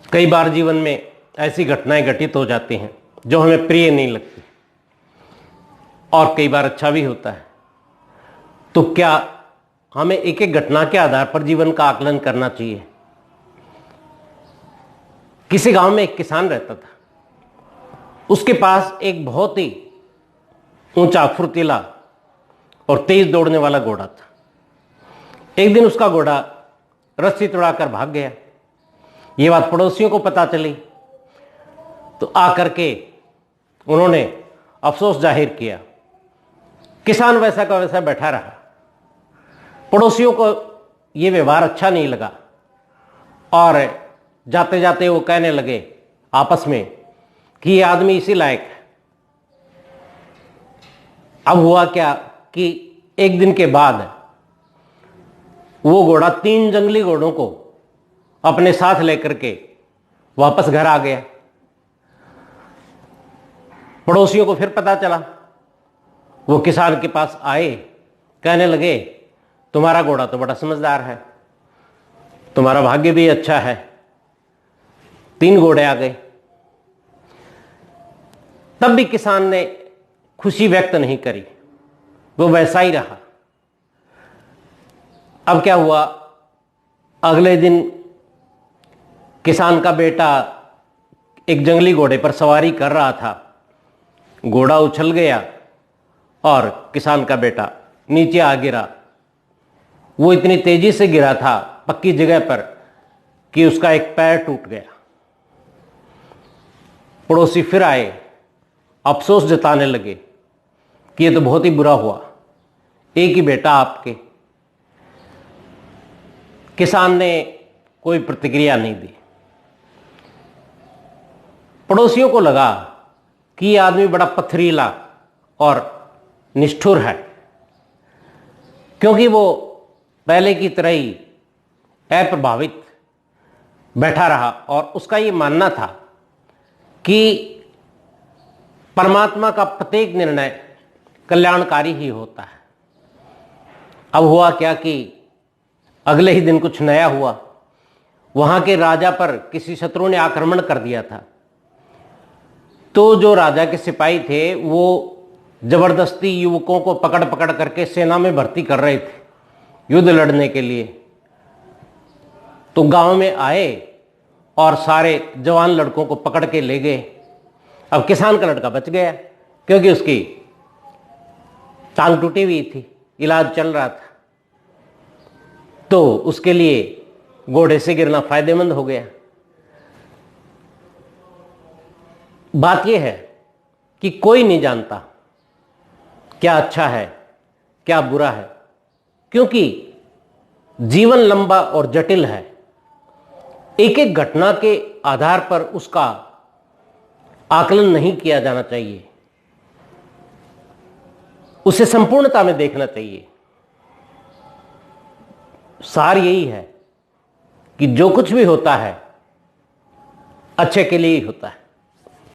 कई बार जीवन में ऐसी घटनाएं घटित हो जाती हैं जो हमें प्रिय नहीं लगती और कई बार अच्छा भी होता है। तो क्या हमें एक एक घटना के आधार पर जीवन का आकलन करना चाहिए? किसी गांव में एक किसान रहता था। उसके पास एक बहुत ही ऊंचा, फुर्तीला और तेज दौड़ने वाला घोड़ा था। एक दिन उसका घोड़ा रस्सी तोड़ाकर भाग गया। ये बात पड़ोसियों को पता चली तो आकर के उन्होंने अफसोस जाहिर किया। किसान वैसा का वैसा बैठा रहा। पड़ोसियों को ये व्यवहार अच्छा नहीं लगा और जाते जाते वो कहने लगे आपस में कि ये आदमी इसी लायक है। अब हुआ क्या कि एक दिन के बाद वो घोड़ा 3 जंगली घोड़ों को अपने साथ लेकर के वापस घर आ गया। पड़ोसियों को फिर पता चला। वो किसान के पास आए, कहने लगे तुम्हारा घोड़ा तो बड़ा समझदार है, तुम्हारा भाग्य भी अच्छा है। 3 घोड़े आ गए। तब भी किसान ने खुशी व्यक्त नहीं करी, वो वैसा ही रहा। अब क्या हुआ, अगले दिन किसान का बेटा एक जंगली घोड़े पर सवारी कर रहा था। घोड़ा उछल गया और किसान का बेटा नीचे आ गिरा। वो इतनी तेजी से गिरा था पक्की जगह पर कि उसका एक पैर टूट गया। पड़ोसी फिर आए, अफसोस जताने लगे कि ये तो बहुत ही बुरा हुआ, एक ही बेटा आपके। किसान ने कोई प्रतिक्रिया नहीं दी। पड़ोसियों को लगा कि ये आदमी बड़ा पथरीला और निष्ठुर है, क्योंकि वो पहले की तरह ही अप्रभावित बैठा रहा और उसका ये मानना था कि परमात्मा का प्रत्येक निर्णय कल्याणकारी ही होता है। अब हुआ क्या कि अगले ही दिन कुछ नया हुआ। वहां के राजा पर किसी शत्रु ने आक्रमण कर दिया था। तो जो राजा के सिपाही थे वो जबरदस्ती युवकों को पकड़ पकड़ करके सेना में भर्ती कर रहे थे युद्ध लड़ने के लिए। तो गांव में आए और सारे जवान लड़कों को पकड़ के ले गए। अब किसान का लड़का बच गया क्योंकि उसकी टांग टूटी हुई थी, इलाज चल रहा था। तो उसके लिए घोड़े से गिरना फायदेमंद हो गया। बात यह है कि कोई नहीं जानता क्या अच्छा है क्या बुरा है, क्योंकि जीवन लंबा और जटिल है। एक एक घटना के आधार पर उसका आकलन नहीं किया जाना चाहिए, उसे संपूर्णता में देखना चाहिए। सार यही है कि जो कुछ भी होता है अच्छे के लिए ही होता है।